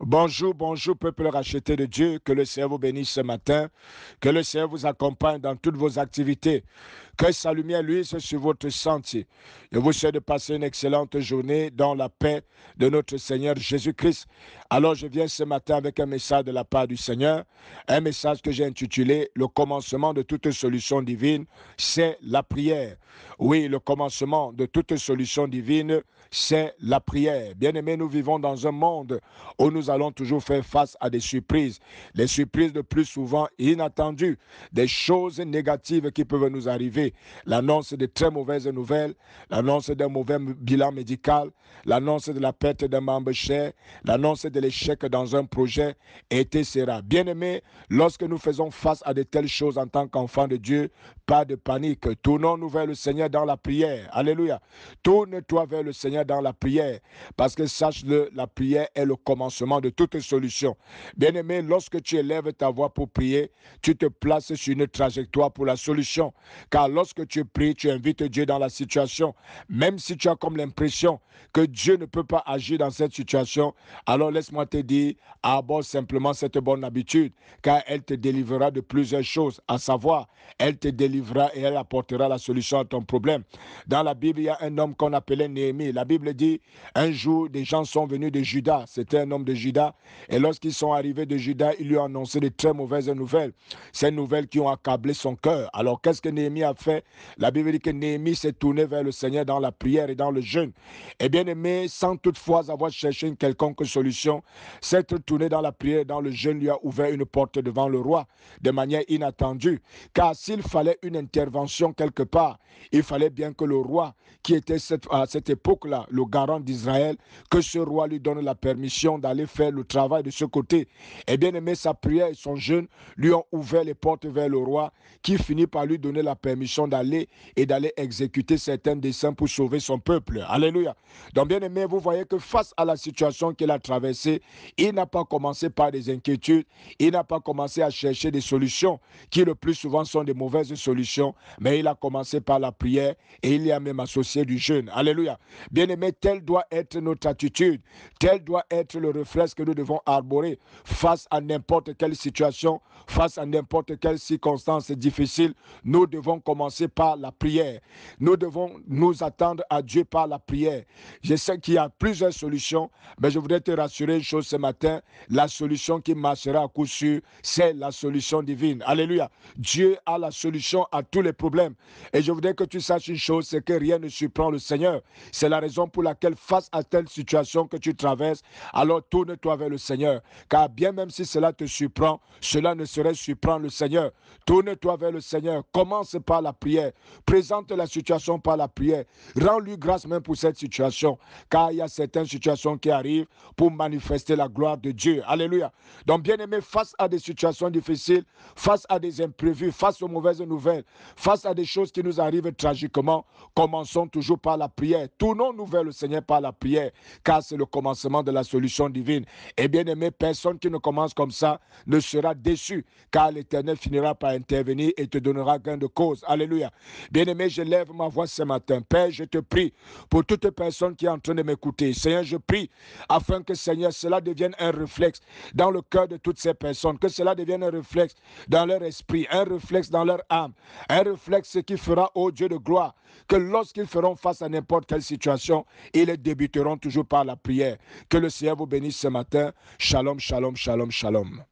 Bonjour, bonjour, peuple racheté de Dieu. Que le Seigneur vous bénisse ce matin. Que le Seigneur vous accompagne dans toutes vos activités. Que sa lumière luise sur votre sentier. Je vous souhaite de passer une excellente journée dans la paix de notre Seigneur Jésus-Christ. Alors, je viens ce matin avec un message de la part du Seigneur. Un message que j'ai intitulé « Le commencement de toute solution divine, c'est la prière ». Oui, le commencement de toute solution divine, c'est la prière. Bien-aimés, nous vivons dans un monde où nous allons toujours faire face à des surprises. Les surprises le plus souvent inattendues, des choses négatives qui peuvent nous arriver. L'annonce de très mauvaises nouvelles, l'annonce d'un mauvais bilan médical, l'annonce de la perte d'un membre cher, l'annonce de l'échec dans un projet, etc. Bien-aimés, lorsque nous faisons face à de telles choses en tant qu'enfants de Dieu, pas de panique. Tournons-nous vers le Seigneur dans la prière. Alléluia. Tourne-toi vers le Seigneur dans la prière. Parce que sache-le, la prière est le commencement de toute solution. Bien-aimé, lorsque tu élèves ta voix pour prier, tu te places sur une trajectoire pour la solution. Car lorsque tu pries, tu invites Dieu dans la situation. Même si tu as comme l'impression que Dieu ne peut pas agir dans cette situation, alors laisse-moi te dire, aborde simplement cette bonne habitude, car elle te délivrera de plusieurs choses, à savoir, elle te délivrera et elle apportera la solution à ton problème. Dans la Bible, il y a un homme qu'on appelait Néhémie. La Bible dit, un jour, des gens sont venus de Juda. C'était un homme de Juda. Et lorsqu'ils sont arrivés de Juda, ils lui ont annoncé de très mauvaises nouvelles. Ces nouvelles qui ont accablé son cœur. Alors, qu'est-ce que Néhémie a fait? La Bible dit que Néhémie s'est tourné vers le Seigneur dans la prière et dans le jeûne. Et bien aimé, sans toutefois avoir cherché une quelconque solution, s'être tourné dans la prière et dans le jeûne lui a ouvert une porte devant le roi de manière inattendue. Car s'il fallait une intervention quelque part, il fallait bien que le roi, qui était à cette époque-là le garant d'Israël, que ce roi lui donne la permission d'aller faire le travail de ce côté. Et bien aimé, sa prière et son jeûne lui ont ouvert les portes vers le roi, qui finit par lui donner la permission d'aller exécuter certains desseins pour sauver son peuple. Alléluia. Donc bien aimé, vous voyez que face à la situation qu'il a traversée, il n'a pas commencé par des inquiétudes, il n'a pas commencé à chercher des solutions qui le plus souvent sont des mauvaises solutions, mais il a commencé par la prière et il y a même associé du jeûne. Alléluia. Bien-aimé, telle doit être notre attitude, tel doit être le réflexe que nous devons arborer face à n'importe quelle situation, face à n'importe quelle circonstance difficile. Nous devons commencer par la prière. Nous devons nous attendre à Dieu par la prière. Je sais qu'il y a plusieurs solutions, mais je voudrais te rassurer une chose ce matin, la solution qui marchera à coup sûr, c'est la solution divine. Alléluia. Dieu a la solution à tous les problèmes. Et je voudrais que tu saches une chose, c'est que rien ne surprend le Seigneur. C'est la raison pour laquelle face à telle situation que tu traverses, alors tourne-toi vers le Seigneur. Car bien même si cela te surprend, cela ne saurait surprendre le Seigneur. Tourne-toi vers le Seigneur. Commence par la prière. Présente la situation par la prière. Rends-lui grâce même pour cette situation. Car il y a certaines situations qui arrivent pour manifester la gloire de Dieu. Alléluia. Donc bien aimé, face à des situations difficiles, face à des imprévus, face aux mauvaises nouvelles, face à des choses qui nous arrivent tragiquement, commençons toujours par la prière. Tournons-nous vers le Seigneur par la prière, car c'est le commencement de la solution divine. Et bien aimé, personne qui ne commence comme ça ne sera déçu, car l'Éternel finira par intervenir et te donnera gain de cause. Alléluia. Bien aimé, je lève ma voix ce matin. Père, je te prie pour toute personne qui est en train de m'écouter. Seigneur, je prie afin que, Seigneur, cela devienne un réflexe dans le cœur de toutes ces personnes, que cela devienne un réflexe dans leur esprit, un réflexe dans leur âme, un réflexe qui fera, ô Dieu de gloire, que lorsqu'ils feront face à n'importe quelle situation, ils débuteront toujours par la prière. Que le Seigneur vous bénisse ce matin. Shalom, shalom, shalom, shalom.